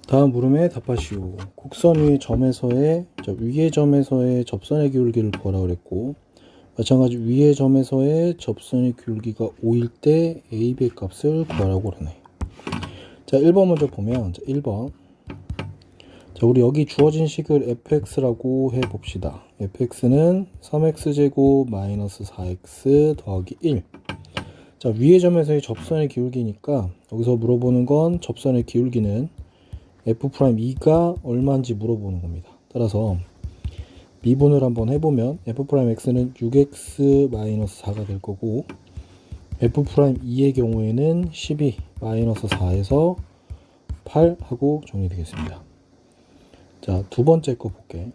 다음 물음에 답하시오. 곡선 위의 점에서의 위의 점에서의 접선의 기울기를 구하라 그랬고, 마찬가지 위의 점에서의 접선의 기울기가 5일 때 AB의 값을 구하라고 그러네. 자, 1번 먼저 보면, 자, 1번. 자, 우리 여기 주어진 식을 fx라고 해봅시다. fx는 3x제곱 마이너스 4x 더하기 1. 자, 위의 점에서의 접선의 기울기니까 여기서 물어보는 건 접선의 기울기는 f'2가 얼마인지 물어보는 겁니다. 따라서 미분을 한번 해보면 f'x는 6x-4가 될 거고, f'2의 경우에는 12-4에서 8 하고 정리되겠습니다. 자, 두 번째 거 볼게.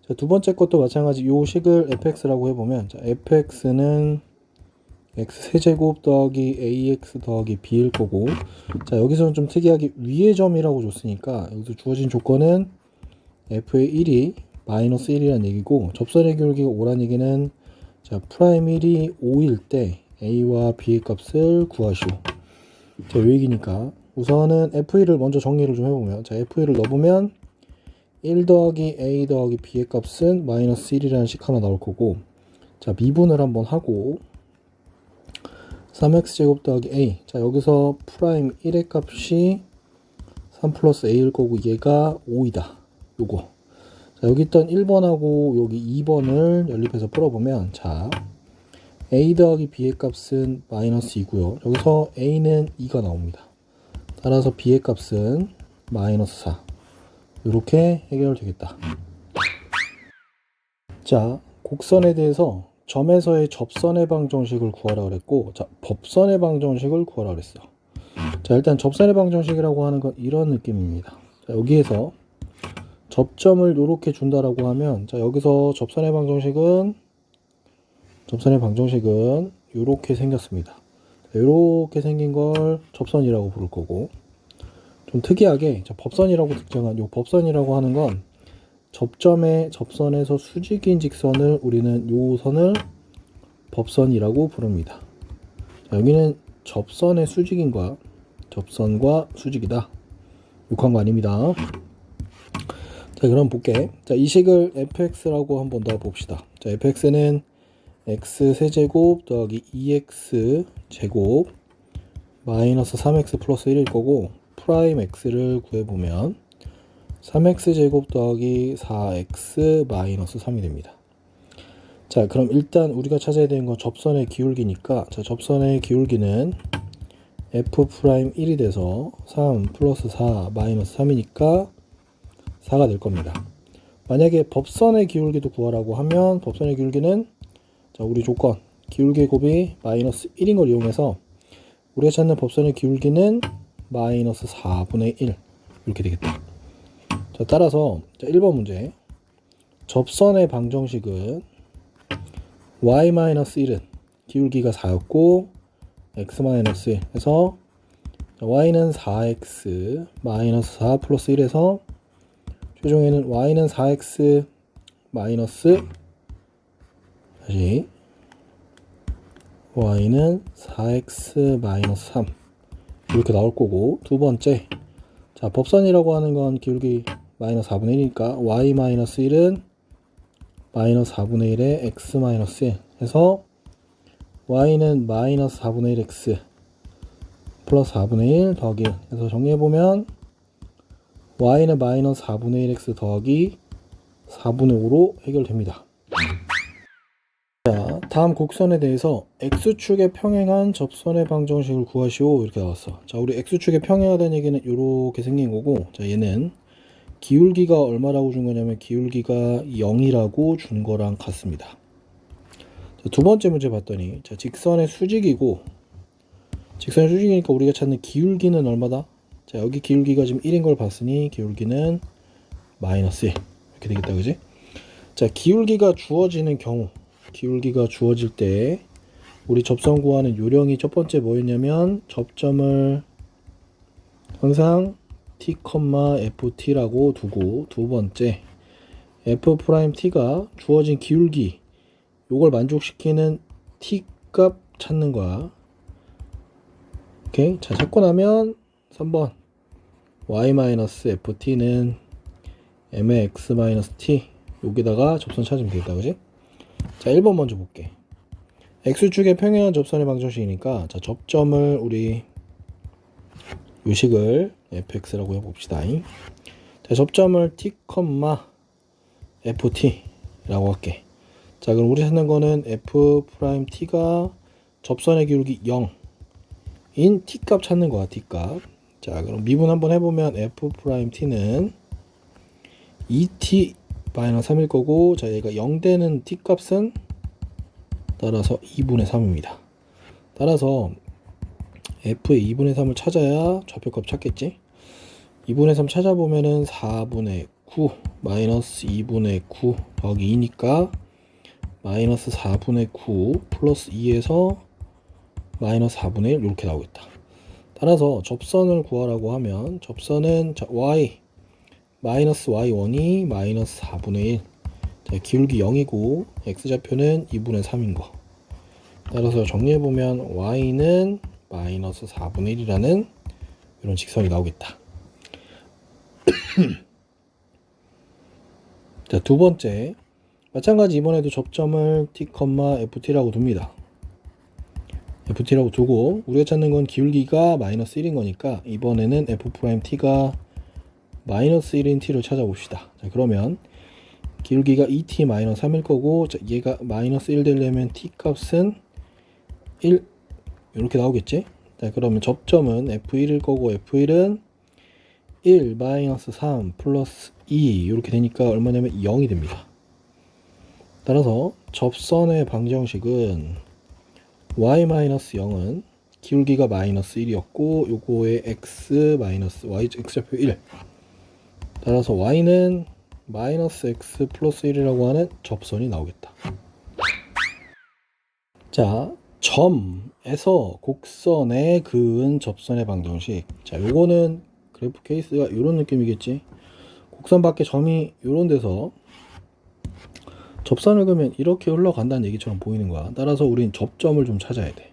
자, 두 번째 것도 마찬가지 요 식을 fx라고 해보면, 자, fx는 x 세제곱 더하기 ax 더하기 b일 거고, 자, 여기서는 좀 특이하게 위의 점이라고 줬으니까 여기서 주어진 조건은 f의 1이 마이너스 1이라는 얘기고, 접선의 기울기가 5라는 얘기는 자, 프라임 1이 5일 때 a와 b의 값을 구하시오. 자, 요 얘기니까 우선은 f1을 먼저 정리를 좀 해보면, 자, f1을 넣어보면 1 더하기 a 더하기 b의 값은 마이너스 1이라는 식 하나 나올 거고, 자, 미분을 한번 하고 3x제곱 더하기 a, 자, 여기서 프라임 1의 값이 3 플러스 a일 거고 얘가 5이다. 요거. 자, 여기 있던 1번하고 여기 2번을 연립해서 풀어보면, 자, a 더하기 b의 값은 마이너스 2고요. 여기서 a는 2가 나옵니다. 따라서 b의 값은 마이너스 4. 이렇게 해결되겠다. 자, 곡선에 대해서 점에서의 접선의 방정식을 구하라 그랬고, 자, 법선의 방정식을 구하라 그랬어. 자, 일단 접선의 방정식이라고 하는 건 이런 느낌입니다. 자, 여기에서 접점을 이렇게 준다라고 하면, 자, 여기서 접선의 방정식은 이렇게 생겼습니다. 이렇게 생긴 걸 접선이라고 부를 거고, 좀 특이하게 자, 법선이라고 특정한 요 법선이라고 하는 건 접선에서 수직인 직선을 우리는 요 선을 법선이라고 부릅니다. 자, 여기는 접선의 수직인과 접선과 수직이다. 욕한 거 아닙니다. 자, 그럼 볼게. 자, 이 식을 fx라고 한번 더 봅시다. 자, fx는 x 세제곱 더하기 2x 제곱 마이너스 3x 플러스 1일 거고, 프라임 x를 구해보면 3x 제곱 더하기 4x 마이너스 3이 됩니다. 자, 그럼 일단 우리가 찾아야 되는 건 접선의 기울기니까, 자, 접선의 기울기는 f'1이 돼서 3 플러스 4 마이너스 3이니까 4가 될 겁니다. 만약에 법선의 기울기도 구하라고 하면 법선의 기울기는, 자, 우리 조건 기울기의 곱이 마이너스 1인 걸 이용해서 우리가 찾는 법선의 기울기는 마이너스 4분의 1 이렇게 되겠다. 자, 따라서 자, 1번 문제, 접선의 방정식은 y-1은 기울기가 4였고 x-1 해서 y는 4x 마이너스 4 플러스 1에서 최종에는 y는 4x 마이너스, 다시 y는 4x 마이너스 3 이렇게 나올 거고, 두 번째, 자, 법선이라고 하는 건 기울기 마이너스 4분의 1이니까 y 마이너스 1은 마이너스 4분의 1에 x 마이너스 1 해서 y는 마이너스 4분의 1x 플러스 4분의 1 더하기 1 해서 정리해보면 y는 마이너스 4분의 1x 더하기 4분의 5로 해결됩니다. 자, 다음 곡선에 대해서 x축에 평행한 접선의 방정식을 구하시오 이렇게 나왔어. 자, 우리 x축에 평행하다는 얘기는 이렇게 생긴 거고, 자, 얘는 기울기가 얼마라고 준 거냐면 기울기가 0이라고 준 거랑 같습니다. 자, 두 번째 문제 봤더니, 자, 직선의 수직이고, 직선의 수직이니까 우리가 찾는 기울기는 얼마다? 자, 여기 기울기가 지금 1인 걸 봤으니 기울기는 마이너스 1 이렇게 되겠다, 그지? 자, 기울기가 주어지는 경우, 기울기가 주어질 때 우리 접선 구하는 요령이 첫 번째 뭐였냐면, 접점을 항상 t, ft라고 두고, 두 번째 f't가 주어진 기울기 요걸 만족시키는 t 값 찾는 거야. 오케이. 자, 찾고 나면 3번 y-ft는 m의 x-t 여기다가 접선 찾으면 되겠다, 그지? 자, 1번 먼저 볼게. x축의 평행한 접선의 방정식이니까 자, 접점을 우리 요식을 fx라고 해봅시다. 자, 접점을 t, ft라고 할게. 자, 그럼 우리 찾는 거는 f't가 접선의 기울기 0인 t값 찾는 거야, t값. 자, 그럼 미분 한번 해보면 f't는 2t-3일 거고, 자, 얘가 0 되는 t값은 따라서 2분의 3입니다. 따라서 f의 2분의 3을 찾아야 좌표값 찾겠지? 2분의 3 찾아보면은 4분의 9 마이너스 2분의 9 더하기 2니까 마이너스 4분의 9 플러스 2에서 마이너스 4분의 1 이렇게 나오겠다. 따라서 접선을 구하라고 하면 접선은 자, y 마이너스 y1이 마이너스 4분의 1 자, 기울기 0이고 x좌표는 2분의 3인 거. 따라서 정리해보면 y는 마이너스 4분의 1이라는 이런 직선이 나오겠다. 자, 두 번째 마찬가지 이번에도 접점을 t, ft라고 둡니다. ft라고 두고 우리가 찾는 건 기울기가 마이너스 1인 거니까 이번에는 f't가 마이너스 1인 t를 찾아봅시다. 자, 그러면 기울기가 2t-3일 거고 자, 얘가 마이너스 1 되려면 t 값은 1 이렇게 나오겠지? 자, 그러면 접점은 f1일 거고 f1은 1 마이너스 3 플러스 2 이렇게 되니까 얼마냐면 0이 됩니다. 따라서 접선의 방정식은 y-0은 기울기가 마이너스 1이었고 요거의 x 마이너스 y x좌표 1 따라서 y는 마이너스 x 플러스 1이라고 하는 접선이 나오겠다. 자, 점에서 곡선에 그은 접선의 방정식. 자, 요거는 그래프 케이스가 이런 느낌이겠지. 곡선 밖에 점이 이런 데서 접선을 그으면 이렇게 흘러간다는 얘기처럼 보이는 거야. 따라서 우린 접점을 좀 찾아야 돼.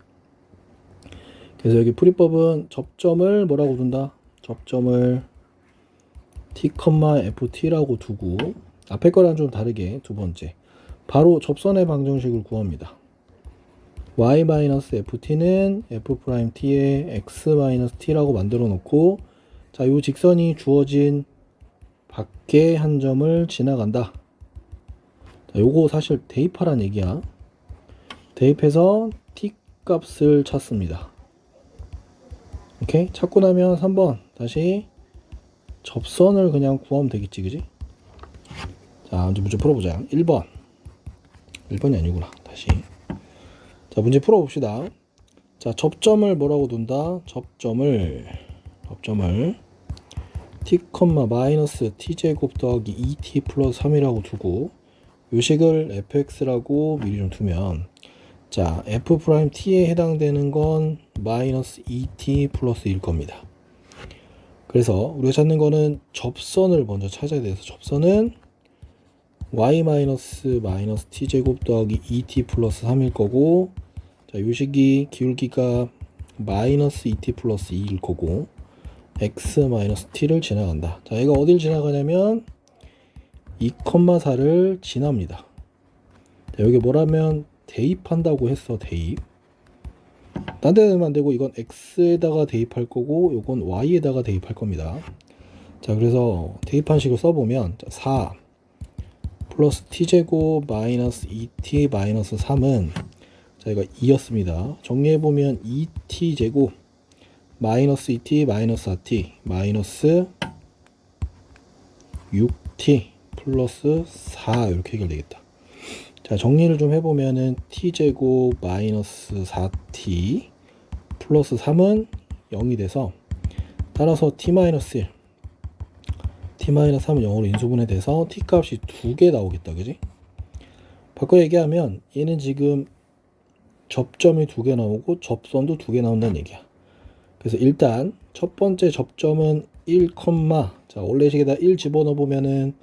그래서 여기 풀이법은 접점을 뭐라고 둔다? 접점을 t, ft라고 두고 앞에 거랑 좀 다르게 두 번째 바로 접선의 방정식을 구합니다. y-ft는 f't의 x-t라고 만들어 놓고 자, 요 직선이 주어진 밖에 한 점을 지나간다. 자, 요거 사실 대입하란 얘기야. 대입해서 t 값을 찾습니다. 오케이? 찾고 나면 3번 다시 접선을 그냥 구하면 되겠지, 그지? 자, 이제 문제 풀어보자. 1번이 아니구나. 다시. 자, 문제 풀어봅시다. 자, 접점을 뭐라고 둔다? 접점을 t, 마이너스 t제곱 더하기 2t 플러스 3이라고 두고 요식을 fx라고 미리 좀 두면 자, f't에 해당되는 건 마이너스 2t 플러스 1일 겁니다. 그래서 우리가 찾는 거는 접선을 먼저 찾아야 돼서 접선은 y-마이너스 t제곱 더하기 2t 플러스 3일 거고 자, 요식이 기울기가 마이너스 2t 플러스 2일 거고 x-t를 지나간다. 자, 얘가 어딜 지나가냐면 2,4를 지납니다. 자, 여기 뭐라면 대입한다고 했어. 대입. 딴 데는 안 되고 이건 x에다가 대입할 거고 요건 y에다가 대입할 겁니다. 자, 그래서 대입한 식을 써보면 4 플러스 t제곱 마이너스 2t 마이너스 3은 자, 이거 2였습니다. 정리해보면 2t제곱 마이너스 2t 마이너스 4t 마이너스 6t 플러스 4 이렇게 해결되겠다. 자, 정리를 좀 해보면은 t제곱 마이너스 4t 플러스 3은 0이 돼서 따라서 t-1 t-3은 0으로 인수분해 돼서 t값이 2개 나오겠다, 그지? 바꿔 얘기하면 얘는 지금 접점이 2개 나오고 접선도 2개 나온다는 얘기야. 그래서 일단 첫 번째 접점은 1, 자, 원래식에다 1 집어넣어 보면은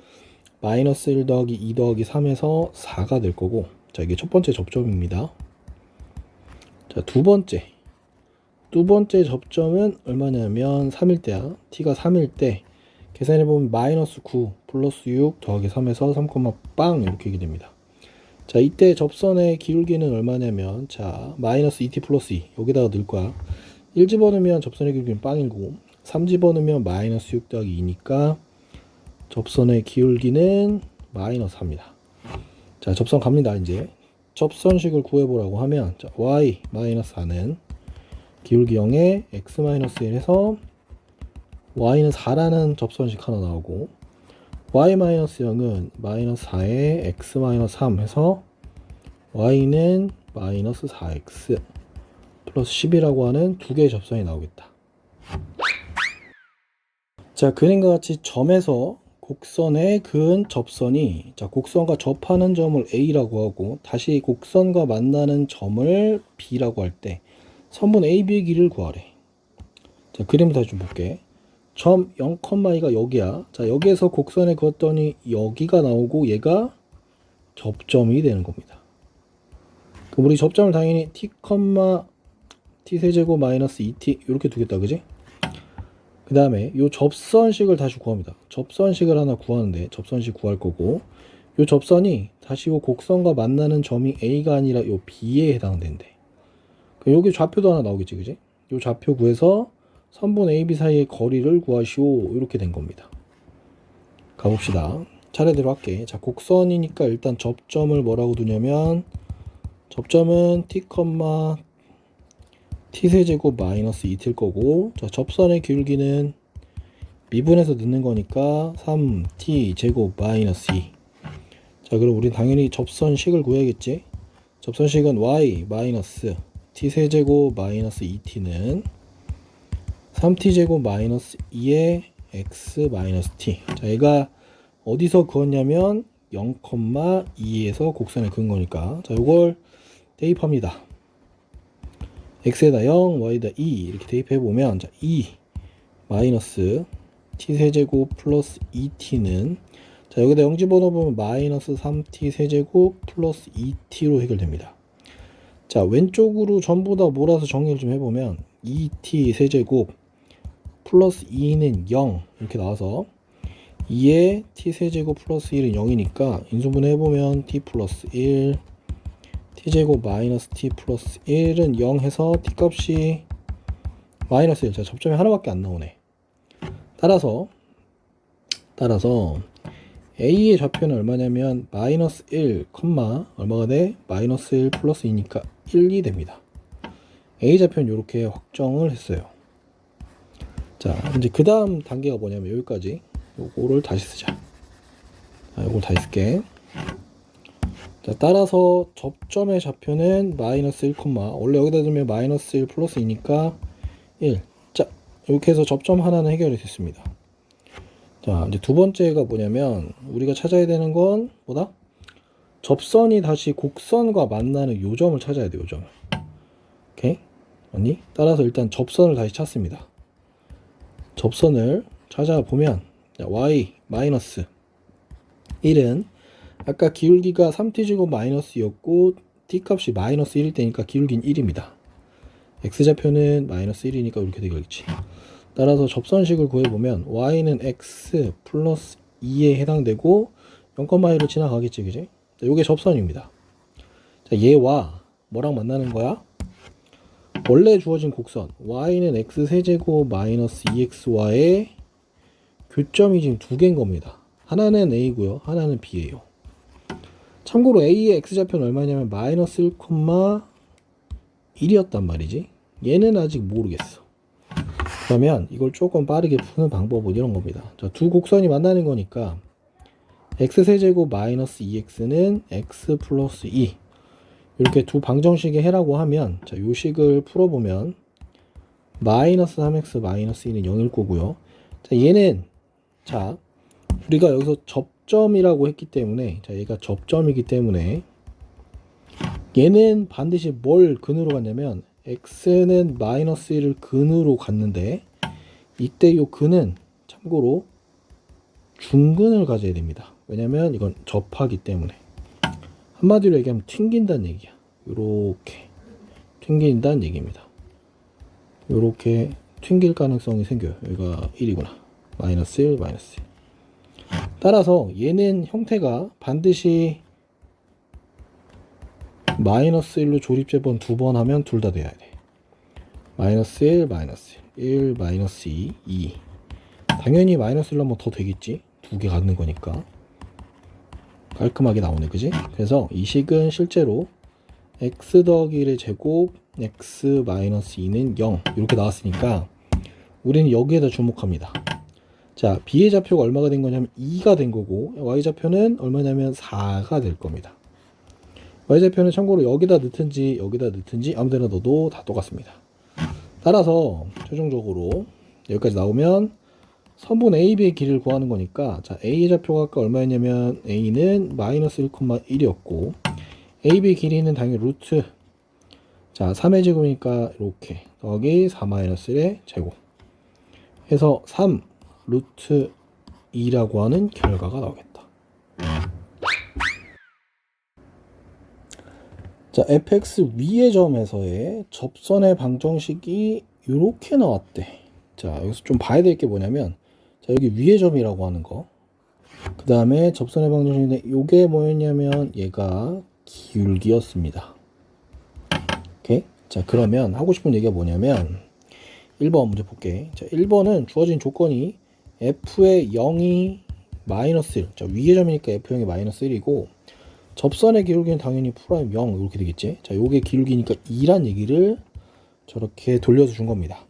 마이너스 1 더하기 2 더하기 3에서 4가 될 거고 자, 이게 첫 번째 접점입니다. 자, 두 번째 두 번째 접점은 얼마냐면 3일 때야. t가 3일 때 계산해보면 마이너스 9 플러스 6 더하기 3에서 3, 빵 이렇게 됩니다. 자, 이때 접선의 기울기는 얼마냐면 자 마이너스 2t 플러스 2 여기다가 넣을 거야. 1 집어넣으면 접선의 기울기는 빵이고 3 집어넣으면 마이너스 6 더하기 2니까 접선의 기울기는 마이너스 4입니다. 자, 접선 갑니다. 이제 접선식을 구해보라고 하면 자, y 마이너스 4는 기울기 0에 x 마이너스 1에서 y는 4라는 접선식 하나 나오고 y 마이너스 0은 마이너스 4에 x 마이너스 3 해서 y는 마이너스 4x 플러스 10이라고 하는 두 개의 접선이 나오겠다. 자, 그림과 같이 점에서 곡선에 그은 접선이 자 곡선과 접하는 점을 A라고 하고 다시 곡선과 만나는 점을 B라고 할 때 선분 AB의 길이를 구하래. 자, 그림 다시 좀 볼게. 점 0,2가 여기야. 자, 여기에서 곡선에 그었더니 여기가 나오고 얘가 접점이 되는 겁니다. 그럼 우리 접점을 당연히 t, t세제곱 마이너스 2t 이렇게 두겠다. 그지? 그 다음에 요 접선식을 다시 구합니다. 접선식을 하나 구하는데 접선식 구할 거고 요 접선이 다시 요 곡선과 만나는 점이 A가 아니라 요 B에 해당된대. 여기 좌표도 하나 나오겠지. 그지? 요 좌표 구해서 선분 AB 사이의 거리를 구하시오. 이렇게 된 겁니다. 가봅시다. 차례대로 할게. 자, 곡선이니까 일단 접점을 뭐라고 두냐면 접점은 t, t세제곱 마이너스 2t일 거고 자, 접선의 기울기는 미분해서 넣는 거니까 3t제곱 마이너스 2. 자, 그럼 우린 당연히 접선식을 구해야겠지. 접선식은 y 마이너스 t세제곱 마이너스 2t는 3t제곱 마이너스 2의 x 마이너스 t. 자, 얘가 어디서 그었냐면 0,2에서 곡선에 그은 거니까 자, 요걸 대입합니다. x에다 0, y에다 2 이렇게 대입해보면 자, 2 마이너스 t세제곱 플러스 2t는 자, 여기다 0 집어넣으면 마이너스 3t 세제곱 플러스 2t로 해결됩니다. 자, 왼쪽으로 전부 다 몰아서 정리를 좀 해보면 2t 세제곱 플러스 2는 0 이렇게 나와서 2에 t 세제곱 플러스 1은 0이니까 인수분해 해보면 t 플러스 1 t제곱 마이너스 t 플러스 1은 0 해서 t 값이 마이너스 1. 자, 접점이 하나밖에 안 나오네. 따라서 A의 좌표는 얼마냐면 마이너스 1, 얼마가 돼? 마이너스 1 플러스 2니까 1이 됩니다. A 좌표는 이렇게 확정을 했어요. 자, 이제 그 다음 단계가 뭐냐면 여기까지 요거를 다시 쓰자. 자, 요걸 다시 쓸게. 자, 따라서 접점의 좌표는 마이너스 1, 원래 여기다 두면 마이너스 1 플러스 2니까 1. 자, 이렇게 해서 접점 하나는 해결이 됐습니다. 자, 이제 두 번째가 뭐냐면 우리가 찾아야 되는 건 뭐다? 접선이 다시 곡선과 만나는 요점을 찾아야 돼요. 요점. 오케이? 맞니? 따라서 일단 접선을 다시 찾습니다. 접선을 찾아보면 y 마이너스 1은 아까 기울기가 3t제곱 마이너스였고 t값이 마이너스 1일 때니까 기울기는 1입니다. x좌표는 마이너스 1이니까 이렇게 되겠지. 따라서 접선식을 구해보면 y는 x 플러스 2에 해당되고 0,1로 지나가겠지. 그지? 자, 요게 접선입니다. 자, 얘와 뭐랑 만나는 거야? 원래 주어진 곡선 y는 x세제곱 마이너스 2xy의 교점이 지금 두 개인 겁니다. 하나는 a고요. 하나는 b예요. 참고로 a의 x좌표는 얼마냐면 마이너스 1,1이었단 말이지. 얘는 아직 모르겠어. 그러면 이걸 조금 빠르게 푸는 방법은 이런 겁니다. 자, 두 곡선이 만나는 거니까 x세제곱 마이너스 2x는 x 플러스 2 이렇게 두 방정식에 해라고 하면 자, 요 식을 풀어보면 마이너스 3x 마이너스 2는 0일 거고요. 자, 얘는 자 우리가 여기서 접점이라고 했기 때문에 자, 얘가 접점이기 때문에 얘는 반드시 뭘 근으로 갔냐면 x는 마이너스 1을 근으로 갔는데 이때 요 근은 참고로 중근을 가져야 됩니다. 왜냐면 이건 접하기 때문에 한마디로 얘기하면 튕긴다는 얘기야. 요렇게 튕긴다는 얘기입니다. 요렇게 튕길 가능성이 생겨요. 여기가 1이구나. 마이너스 1, 마이너스 1. 따라서 얘는 형태가 반드시 마이너스 1로 조립제번 2번 하면 둘 다 돼야 돼. 마이너스 1, 마이너스 1, 1, 마이너스 2, 2. 당연히 마이너스 1로 하면 더 되겠지. 두 개 갖는 거니까. 깔끔하게 나오네, 그지? 그래서 이 식은 실제로 x 더하기 1의 제곱, x 마이너스 2는 0. 이렇게 나왔으니까 우리는 여기에다 주목합니다. 자, b의 좌표가 얼마가 된 거냐면 2가 된 거고, y 좌표는 얼마냐면 4가 될 겁니다. y 좌표는 참고로 여기다 넣든지 아무 데나 넣어도 다 똑같습니다. 따라서 최종적으로 여기까지 나오면 선분 AB의 길이를 구하는 거니까, 자, A의 좌표가 아까 얼마였냐면 A는 마이너스 1,1이었고 AB 길이는 당연히 루트, 자, 3의 제곱이니까 이렇게 더하기 4 마이너스 1의 제곱 해서 3 루트 2라고 하는 결과가 나오겠다. 자, fx 위의 점에서의 접선의 방정식이 이렇게 나왔대. 자, 여기서 좀 봐야 될 게 뭐냐면, 자, 여기 위의 점이라고 하는 거, 그 다음에 접선의 방정식인데 요게 뭐였냐면 얘가 기울기였습니다. 오케이? 자, 그러면 하고 싶은 얘기가 뭐냐면 1번 문제 볼게. 자, 1번은 주어진 조건이 f의 0이 마이너스 1, 자, 위의 점이니까 f0이 마이너스 1이고 접선의 기울기는 당연히 프라임 0 이렇게 되겠지. 자, 요게 기울기니까 2란 얘기를 저렇게 돌려서 준 겁니다.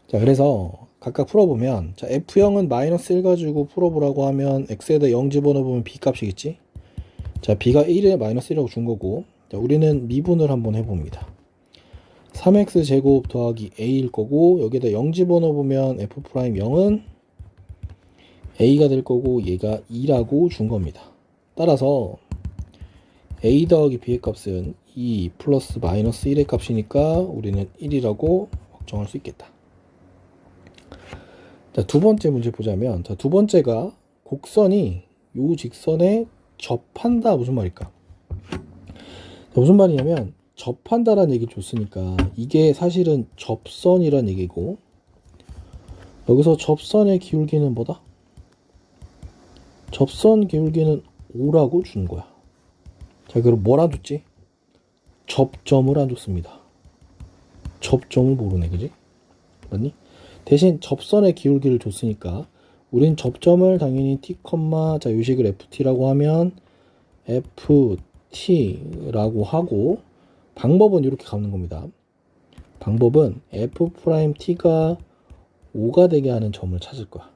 자, 그래서 각각 풀어보면, 자, f0은 마이너스 1 가지고 풀어보라고 하면 x에다 0 집어넣으면 b 값이겠지. 자, b가 1에 마이너스 1이라고 준 거고, 자, 우리는 미분을 한번 해봅니다. 3x 제곱 더하기 a일 거고, 여기에다 0 집어넣으면 f'0은 a가 될 거고 얘가 2라고 준 겁니다. 따라서 a 더하기 b의 값은 2 플러스 마이너스 1의 값이니까 우리는 1이라고 확정할 수 있겠다. 자, 두 번째 문제 보자면, 자, 두 번째가 곡선이 요 직선에 접한다. 무슨 말일까? 자, 무슨 말이냐면 접한다라는 얘기 줬으니까 이게 사실은 접선이란 얘기고, 여기서 접선의 기울기는 뭐다? 접선 기울기는 5라고 준 거야. 자, 그럼 뭘 안 줬지? 접점을 안 줬습니다. 접점을 모르네, 그지? 맞니? 대신 접선의 기울기를 줬으니까 우린 접점을 당연히 t, 자, 요 식을 ft라고 하면 ft라고 하고, 방법은 이렇게 가는 겁니다. 방법은 f't가 5가 되게 하는 점을 찾을 거야.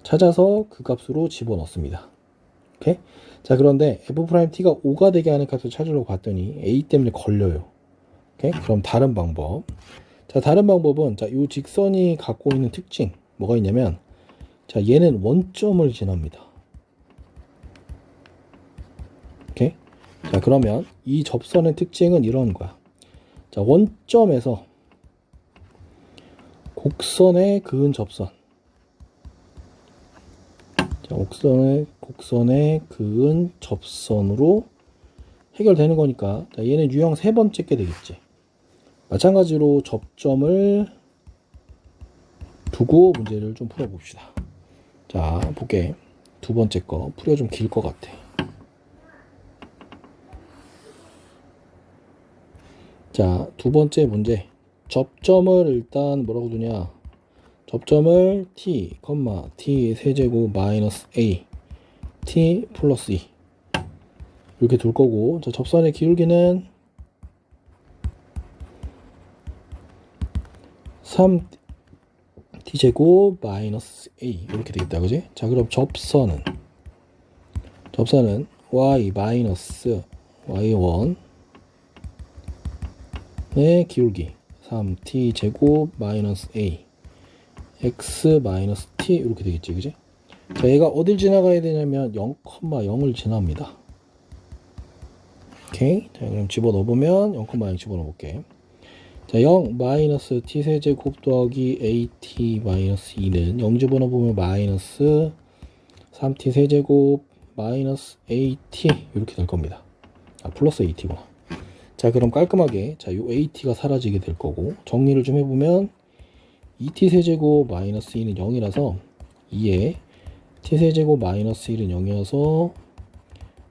찾아서 그 값으로 집어넣습니다. 오케이? 자, 그런데 f't가 5가 되게 하는 값을 찾으려고 봤더니 a 때문에 걸려요. 오케이? 그럼 다른 방법. 자, 다른 방법은, 자, 이 직선이 갖고 있는 특징 뭐가 있냐면, 자, 얘는 원점을 지납니다. 오케이? 자, 그러면 이 접선의 특징은 이런 거야. 자, 원점에서 곡선에 그은 접선, 자, 곡선에 그은 접선으로 해결되는 거니까, 자, 얘는 유형 세 번째 게 되겠지. 마찬가지로 접점을 두고 문제를 좀 풀어봅시다. 자, 볼게. 두 번째 거 풀이가 좀 길 것 같아. 자, 두 번째 문제. 접점을 일단 뭐라고 두냐? 접점을 t, t 세제곱 마이너스 a, t 플러스 2 이렇게 둘 거고, 자, 접선의 기울기는 3t제곱 마이너스 a 이렇게 되겠다, 그지? 자, 그럼 접선은 y 마이너스 y1의 기울기 3t제곱 마이너스 a x 마이너스 t 이렇게 되겠지, 그지? 자, 얘가 어딜 지나가야 되냐면 0,0을 지납니다. 오케이? 자, 그럼 집어넣어보면 0,0 집어넣어볼게. 자, 0 마이너스 t 세제곱 더하기 at 마이너스 2는 0 집어넣어보면 마이너스 3t 세제곱 마이너스 at 이렇게 될 겁니다. 아, 플러스 at구나. 자, 그럼 깔끔하게 자, 요 AT가 사라지게 될 거고, 정리를 좀 해보면 2t 세제곱 마이너스 1은 0이라서 2에 t 세제곱 마이너스 1은 0이어서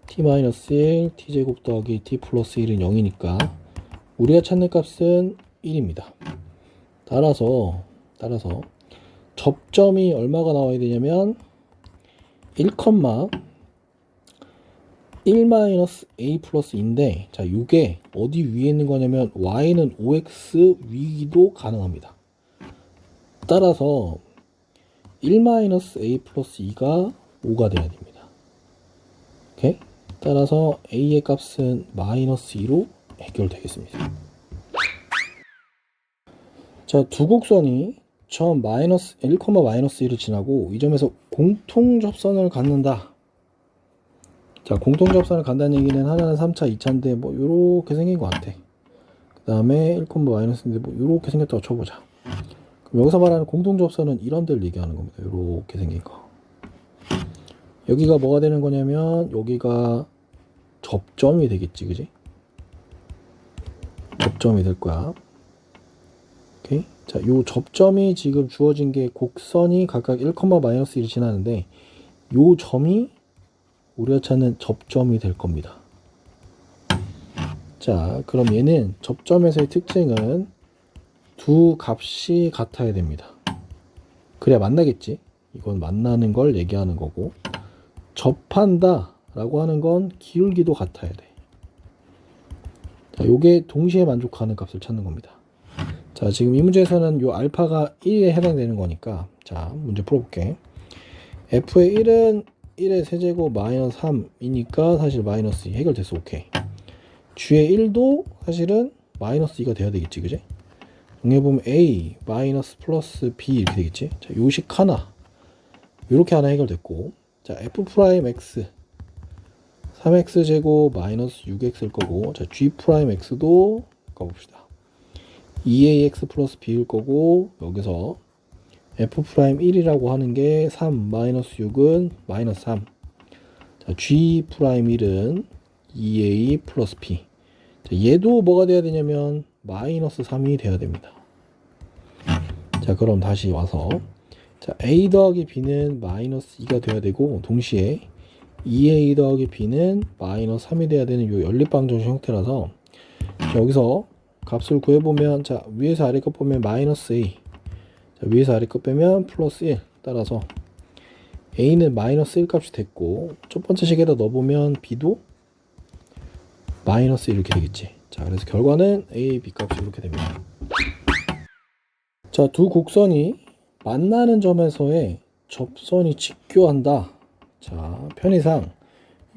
t 마이너스 1 t제곱 더하기 t 플러스 1은 0이니까 우리가 찾는 값은 1입니다. 따라서 접점이 얼마가 나와야 되냐면 1, 1 마이너스 a 플러스 인데, 자, 이게 어디 위에 있는 거냐면 y는 5x 위도 가능합니다. 따라서 1 마이너스 a 플러스 2가 5가 돼야 됩니다. 오케이? 따라서 a의 값은 마이너스 2로 해결되겠습니다. 자, 두 곡선이 점 마이너스 1, 마이너스 1을 지나고 이 점에서 공통 접선을 갖는다. 자, 공통 접선을 간다는 얘기는 하나는 3차, 2차인데 뭐 요렇게 생긴 것 같아. 그 다음에 1, 마이너스인데 뭐 요렇게 생겼다고 쳐보자. 그럼 여기서 말하는 공통 접선은 이런 데를 얘기하는 겁니다. 요렇게 생긴 거. 여기가 뭐가 되는 거냐면 여기가 접점이 되겠지, 그지? 접점이 될 거야. 오케이? 자, 요 접점이 지금 주어진 게 곡선이 각각 1, 마이너스 1이 지나는데 요 점이 우리가 찾는 접점이 될 겁니다. 자, 그럼 얘는 접점에서의 특징은 두 값이 같아야 됩니다. 그래야 만나겠지. 이건 만나는 걸 얘기하는 거고, 접한다 라고 하는 건 기울기도 같아야 돼. 자, 요게 동시에 만족하는 값을 찾는 겁니다. 자, 지금 이 문제에서는 요 알파가 1에 해당되는 거니까, 자, 문제 풀어볼게. f의 1은 1의 세제곱 마이너스 3이니까 사실 마이너스 2 해결됐어. 오케이. g의 1도 사실은 마이너스 2가 돼야 되겠지, 그지? 정리해보면 a 마이너스 플러스 b 이렇게 되겠지. 자, 요식 하나, 요렇게 하나 해결됐고, 자, f 프라임 x 3x 제곱 마이너스 6x일 거고, 자, g 프라임 x도 가봅시다. 2ax 플러스 b일 거고, 여기서 f 프라임 1이라고 하는 게 3 마이너스 6은 마이너스 3. 자, g 프라임 1은 2a 플러스 b. 자, 얘도 뭐가 돼야 되냐면 마이너스 3이 돼야 됩니다. 자, 그럼 다시 와서, 자, a 더하기 b는 마이너스 2가 돼야 되고, 동시에 2a 더하기 b는 마이너스 3이 돼야 되는 요 연립방정식 형태라서, 자, 여기서 값을 구해보면, 자, 위에서 아래 것 보면 마이너스 a, 자, 위에서 아래 것 빼면 플러스 1. 따라서 a는 마이너스 1 값이 됐고, 첫 번째 식에다 넣어보면 b도 마이너스 1 이렇게 되겠지. 자, 그래서 결과는 a, b 값이 이렇게 됩니다. 자, 두 곡선이 만나는 점에서의 접선이 직교한다. 자, 편의상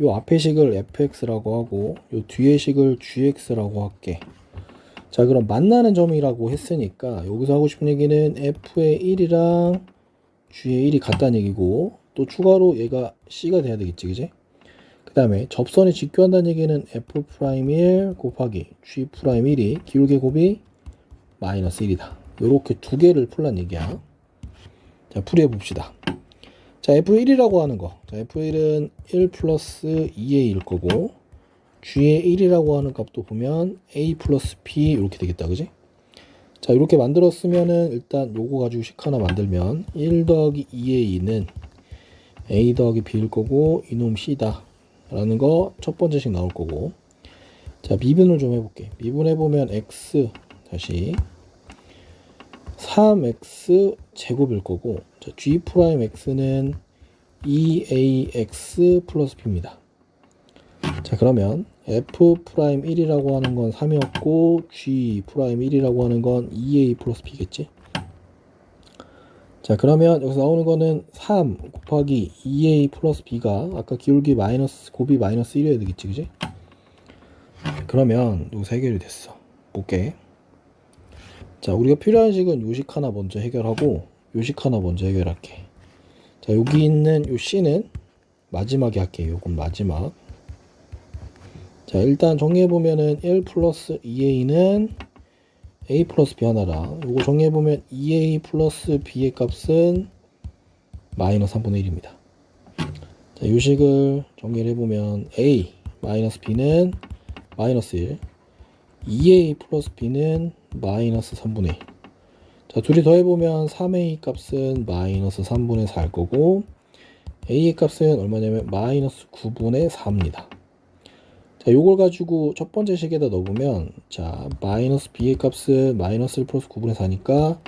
요 앞의 식을 fx라고 하고 요 뒤의 식을 gx라고 할게. 자, 그럼 만나는 점이라고 했으니까 여기서 하고 싶은 얘기는 f의 1이랑 g의 1이 같다는 얘기고, 또 추가로 얘가 c가 돼야 되겠지, 그지? 그 다음에 접선이 직교한다는 얘기는 f'1 곱하기 g'1이 기울기 곱이 마이너스 1이다. 요렇게 두 개를 풀란 얘기야. 자, 풀이해 봅시다. 자, f1이라고 하는 거, 자, f1은 1 플러스 2a일 거고, g의 1이라고 하는 값도 보면 a 플러스 b 이렇게 되겠다, 그지? 자, 이렇게 만들었으면은 일단 요거 가지고 식 하나 만들면 1 더하기 2a는 a 더하기 b일 거고, 이놈 c다 라는 거 첫 번째 식 나올 거고, 자, 미분을 좀 해볼게. 미분해보면 x 다시 3x 제곱일 거고, 자, g 프라임 x는 2ax 플러스 b입니다. 자, 그러면 f 프라임 1이라고 하는 건 3이었고 g 프라임 1이라고 하는 건 2a 플러스 b겠지. 자, 그러면 여기서 나오는 거는 3 곱하기 2a 플러스 b가 아까 기울기 마이너스 곱이 마이너스 1이어야 되겠지, 그지? 그러면 여기서 해결이 됐어. 볼게. 자, 우리가 필요한 식은 요식 하나 먼저 해결하고 요식 하나 먼저 해결할게. 자, 여기 있는 요 c는 마지막에 할게요. 요건 마지막. 자, 일단 정리해보면은 1 플러스 2a는 a 플러스 b 하나라. 요거 정리해보면 2a 플러스 b의 값은 마이너스 3분의 1입니다. 자, 요 식을 정리를 해보면 a 마이너스 b는 마이너스 1, 2a 플러스 b는 마이너스 3분의 1. 자, 둘이 더해보면 3a 값은 마이너스 3분의 4일 거고 a의 값은 얼마냐면 마이너스 9분의 4입니다. 자, 요걸 가지고 첫 번째 식에다 넣어보면 자, 마이너스 b의 값은 마이너스 1 플러스 9분의 4니까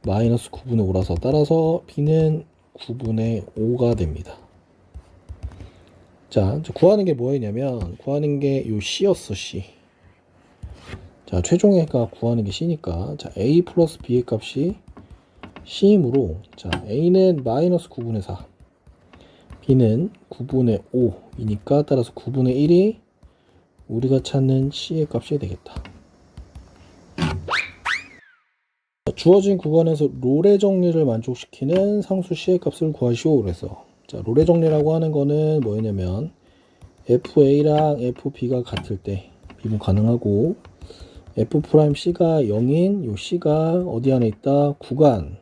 마이너스 9분의 5라서 따라서 b는 9분의 5가 됩니다. 자, 구하는 게 뭐였냐면 구하는 게 요 c였어, c. 자, 최종의가 구하는 게 c니까 자, a 플러스 b의 값이 c이므로 자, a는 마이너스 9분의 4 b는 9분의 5이니까 따라서 9분의 1이 우리가 찾는 c의 값이 되겠다. 주어진 구간에서 롤의 정리를 만족시키는 상수 c의 값을 구하시오 그래서 자, 롤의 정리라고 하는 거는 뭐였냐면 fa랑 fb가 같을 때 미분 가능하고 f'c가 0인 요 c가 어디 안에 있다? 구간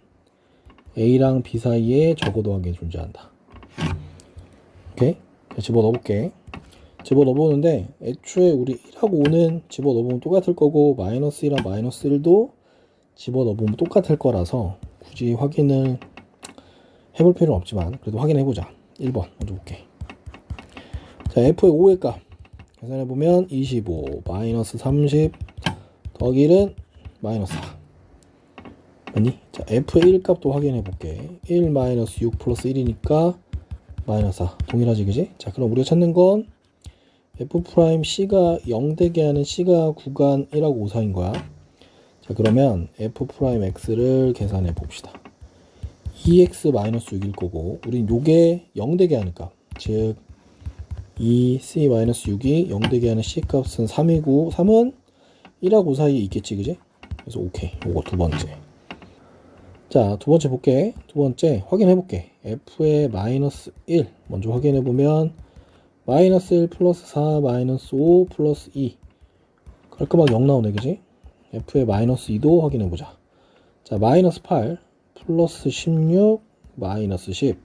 a랑 b 사이에 적어도 한 개 존재한다. 오케이? 집어넣어볼게. 집어넣어보는데 애초에 우리 1하고 5는 집어넣어보면 똑같을 거고 마이너스 1랑 마이너스 1도 집어넣어보면 똑같을 거라서 굳이 확인을 해볼 필요는 없지만 그래도 확인해보자. 1번 먼저 볼게. 자, f의 5의 값 계산해보면 25 마이너스 30 더하기 1은 마이너스 4 맞니? 자, f의 1 값도 확인해볼게. 1 마이너스 6 플러스 1이니까 마이너스 4 동일하지 그지? 자, 그럼 우리가 찾는 건 f'c가 0 되게 하는 c가 구간 1하고 5 사이인 거야. 자, 그러면 f'x를 계산해 봅시다. 2x-6일 거고 우린 요게 0 되게 하는 값, 즉 2c-6이 0 되게 하는 c 값은 3이고 3은 1하고 5 사이에 있겠지 그지? 그래서 오케이. 요거 두 번째. 자, 두 번째 볼게. 두 번째 확인해 볼게. f의 마이너스 1 먼저 확인해 보면 마이너스 1 플러스 4 마이너스 5 플러스 2 깔끔하게 0 나오네 그지? f의 마이너스 2도 확인해 보자. 자, 마이너스 8 플러스 16 마이너스 10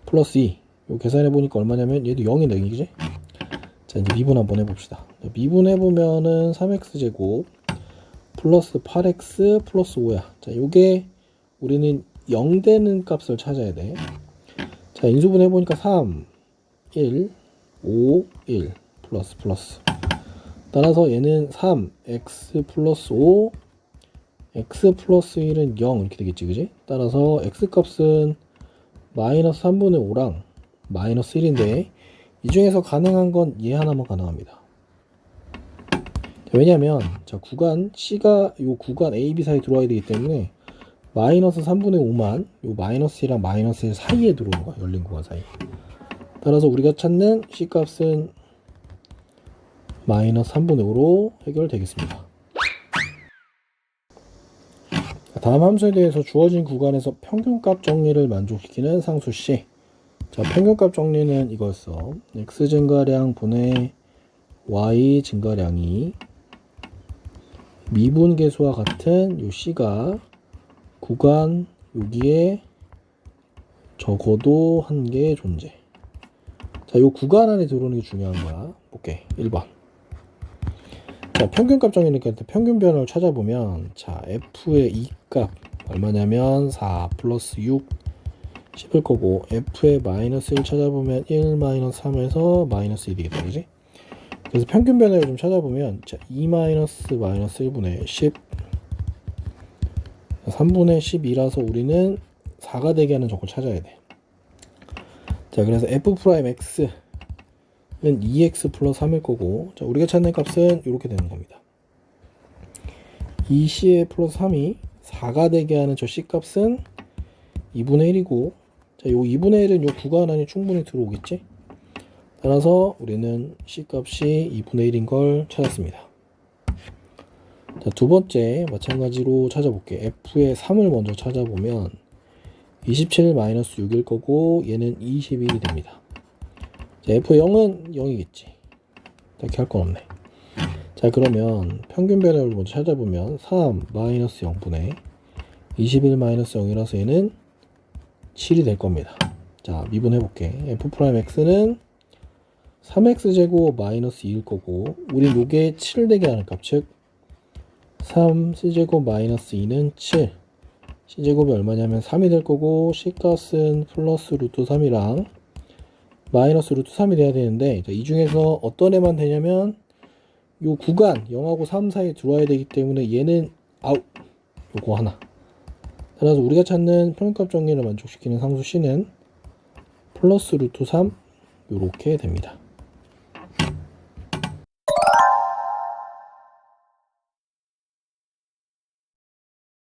플러스 2 요 계산해 보니까 얼마냐면 얘도 0이네 그지? 자, 이제 미분 한번 해봅시다. 미분해 보면은 3x제곱 플러스 8x 플러스 5야. 자, 요게 우리는 0 되는 값을 찾아야 돼. 자, 인수분 해보니까 3 1 5 1 플러스 플러스 따라서 얘는 3 x 플러스 5 x 플러스 1은 0 이렇게 되겠지 그지? 따라서 x 값은 마이너스 3분의 5랑 마이너스 1인데 이 중에서 가능한 건 얘 하나만 가능합니다. 왜냐면 자, 구간 c가 요 구간 a, b 사이에 들어와야 되기 때문에 마이너스 3분의 5만 요 마이너스 1랑 마이너스 1 사이에 들어오는 거야. 열린 구간 사이. 따라서 우리가 찾는 c 값은 마이너스 3분의 5로 해결되겠습니다. 다음 함수에 대해서 주어진 구간에서 평균값 정리를 만족시키는 상수 c. 자, 평균값 정리는 이거였어. x 증가량 분의 y 증가량이 미분계수와 같은 요 c가 구간 여기에 적어도 한 개 존재. 자, 요 구간 안에 들어오는 게 중요한 거야. 볼게. 1번. 자, 평균값 정리니까 평균 변화를 찾아보면 자, f의 2값 얼마냐면 4 플러스 6 10일 거고 f의 마이너스 1 찾아보면 1 마이너스 3에서 마이너스 1이 되겠다 그지? 그래서 평균 변화를 좀 찾아보면 자, 2 마이너스 마이너스 1분의 10 3분의 12라서 우리는 4가 되게 하는 적을 찾아야 돼. 자, 그래서 f'x는 2x 플러스 3일 거고 자, 우리가 찾는 값은 이렇게 되는 겁니다. 2c의 플러스 3이 4가 되게 하는 저 c 값은 2분의 1이고 자, 요 2분의 1은 요 구간 안에 충분히 들어오겠지? 따라서 우리는 c 값이 2분의 1인 걸 찾았습니다. 자, 두 번째 마찬가지로 찾아볼게. f의 3을 먼저 찾아보면 27-6일 거고 얘는 21이 됩니다. 자, f의 0은 0이겠지. 딱히 할 건 없네. 자, 그러면 평균 변화를 먼저 찾아보면 3 마이너스 0분의 21 마이너스 0이라서 얘는 7이 될 겁니다. 자, 미분해 볼게. f'x는 3x제곱 마이너스 2일 거고 우린 요게 7 되게 하는 값, 즉 3c제곱 마이너스 2는 7, c제곱이 얼마냐면 3이 될 거고 c값은 플러스 루트 3이랑 마이너스 루트 3이 돼야 되는데, 이 중에서 어떤 애만 되냐면 요 구간 0하고 3 사이에 들어와야 되기 때문에 얘는 아웃, 요거 하나. 따라서 우리가 찾는 평균값 정리를 만족시키는 상수 c는 플러스 루트 3 요렇게 됩니다.